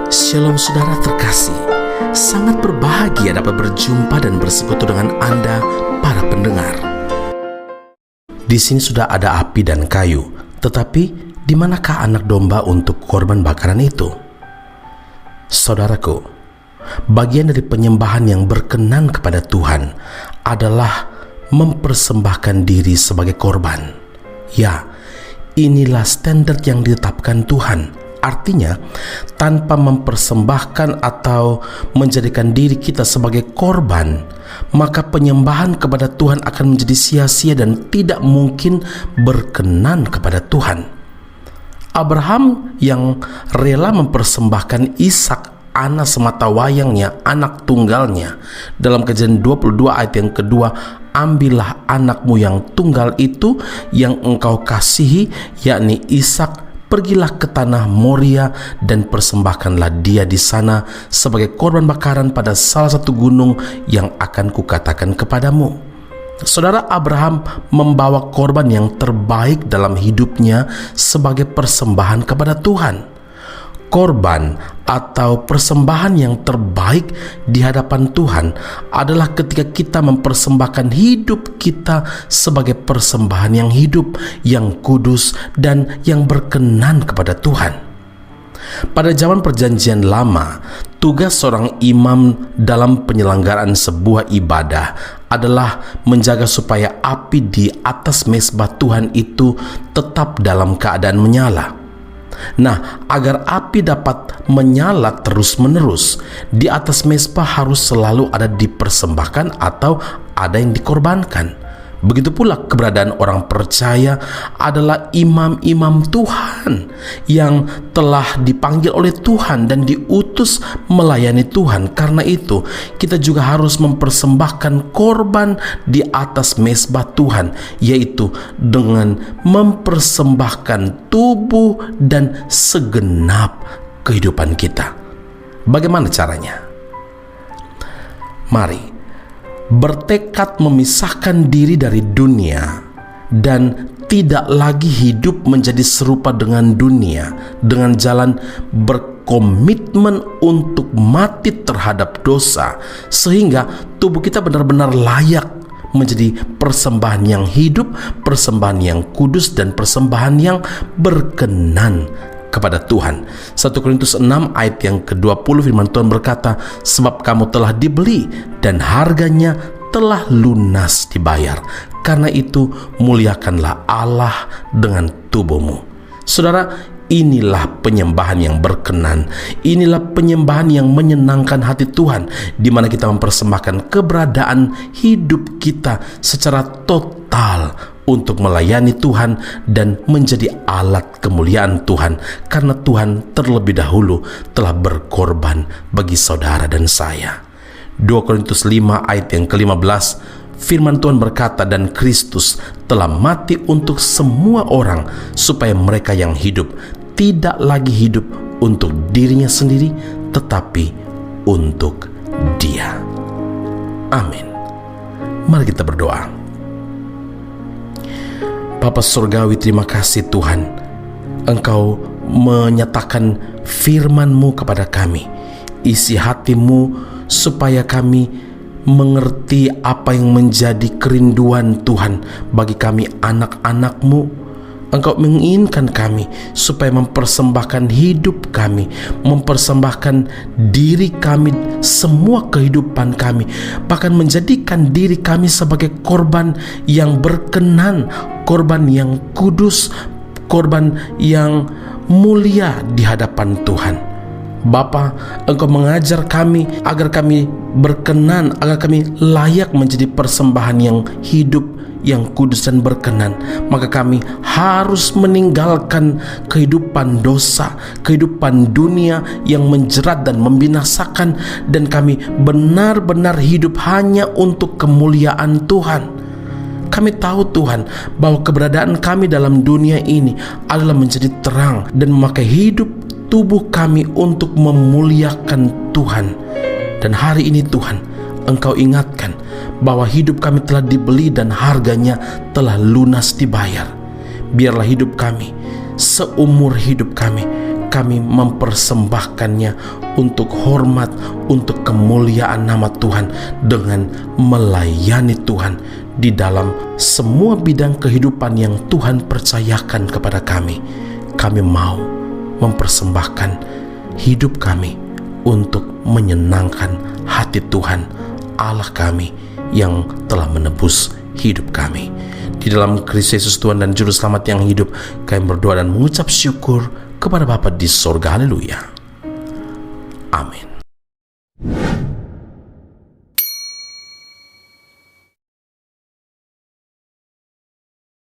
Shalom saudara terkasih, sangat berbahagia dapat berjumpa dan bersekutu dengan Anda para pendengar. Di sini sudah ada api dan kayu, tetapi di manakah anak domba untuk korban bakaran itu? Saudaraku, bagian dari penyembahan yang berkenan kepada Tuhan adalah mempersembahkan diri sebagai korban. Ya, inilah standar yang ditetapkan Tuhan. Artinya, tanpa mempersembahkan atau menjadikan diri kita sebagai korban, maka penyembahan kepada Tuhan akan menjadi sia-sia dan tidak mungkin berkenan kepada Tuhan. Abraham yang rela mempersembahkan Ishak, anak sematawayangnya, anak tunggalnya, dalam Kejadian 22 ayat yang kedua, ambillah anakmu yang tunggal itu yang engkau kasihi, yakni Ishak, pergilah ke tanah Moria dan persembahkanlah dia di sana sebagai korban bakaran pada salah satu gunung yang akan kukatakan kepadamu. Saudara, Abraham membawa korban yang terbaik dalam hidupnya sebagai persembahan kepada Tuhan. Korban atau persembahan yang terbaik di hadapan Tuhan adalah ketika kita mempersembahkan hidup kita sebagai persembahan yang hidup, yang kudus, dan yang berkenan kepada Tuhan. Pada zaman Perjanjian Lama, tugas seorang imam dalam penyelenggaraan sebuah ibadah adalah menjaga supaya api di atas mezbah Tuhan itu tetap dalam keadaan menyala. Nah, agar api dapat menyala terus-menerus, di atas mezbah harus selalu ada dipersembahkan atau ada yang dikorbankan. Begitu pula keberadaan orang percaya adalah imam-imam Tuhan yang telah dipanggil oleh Tuhan dan diutus melayani Tuhan. Karena itu, kita juga harus mempersembahkan korban di atas mezbah Tuhan, yaitu dengan mempersembahkan tubuh dan segenap kehidupan kita. Bagaimana caranya? Mari bertekad memisahkan diri dari dunia dan tidak lagi hidup menjadi serupa dengan dunia, dengan jalan berkomitmen untuk mati terhadap dosa, sehingga tubuh kita benar-benar layak menjadi persembahan yang hidup, persembahan yang kudus, dan persembahan yang berkenan kepada Tuhan. 1 Korintus 6 ayat yang ke-20 firman Tuhan berkata, sebab kamu telah dibeli dan harganya telah lunas dibayar. Karena itu muliakanlah Allah dengan tubuhmu. Saudara, inilah penyembahan yang berkenan. Inilah penyembahan yang menyenangkan hati Tuhan, di mana kita mempersembahkan keberadaan hidup kita secara total untuk melayani Tuhan dan menjadi alat kemuliaan Tuhan, karena Tuhan terlebih dahulu telah berkorban bagi saudara dan saya. 2 Korintus 5 ayat yang ke-15, firman Tuhan berkata, dan Kristus telah mati untuk semua orang, supaya mereka yang hidup tidak lagi hidup untuk dirinya sendiri, tetapi untuk Dia. Amin. Mari kita berdoa. Bapa Surgawi, terima kasih Tuhan, Engkau menyatakan firman-Mu kepada kami. Isi hati-Mu supaya kami mengerti apa yang menjadi kerinduan Tuhan bagi kami anak-anak-Mu. Engkau menginginkan kami supaya mempersembahkan hidup kami, mempersembahkan diri kami, semua kehidupan kami, bahkan menjadikan diri kami sebagai korban yang berkenan, korban yang kudus, korban yang mulia di hadapan Tuhan. Bapa, Engkau mengajar kami agar kami berkenan, agar kami layak menjadi persembahan yang hidup, yang kudus dan berkenan. Maka kami harus meninggalkan kehidupan dosa, kehidupan dunia yang menjerat dan membinasakan, dan kami benar-benar hidup hanya untuk kemuliaan Tuhan. Kami tahu Tuhan bahwa keberadaan kami dalam dunia ini adalah menjadi terang dan memakai hidup tubuh kami untuk memuliakan Tuhan. Dan hari ini Tuhan, Engkau ingatkan bahwa hidup kami telah dibeli dan harganya telah lunas dibayar. Biarlah hidup kami, seumur hidup kami kami mempersembahkannya untuk hormat, untuk kemuliaan nama Tuhan, dengan melayani Tuhan di dalam semua bidang kehidupan yang Tuhan percayakan kepada kami. Kami mau mempersembahkan hidup kami untuk menyenangkan hati Tuhan Allah kami yang telah menebus hidup kami. Di dalam Kristus Yesus Tuhan dan Juru Selamat yang hidup, kami berdoa dan mengucap syukur kepada Bapa di sorga. Haleluya. Amin.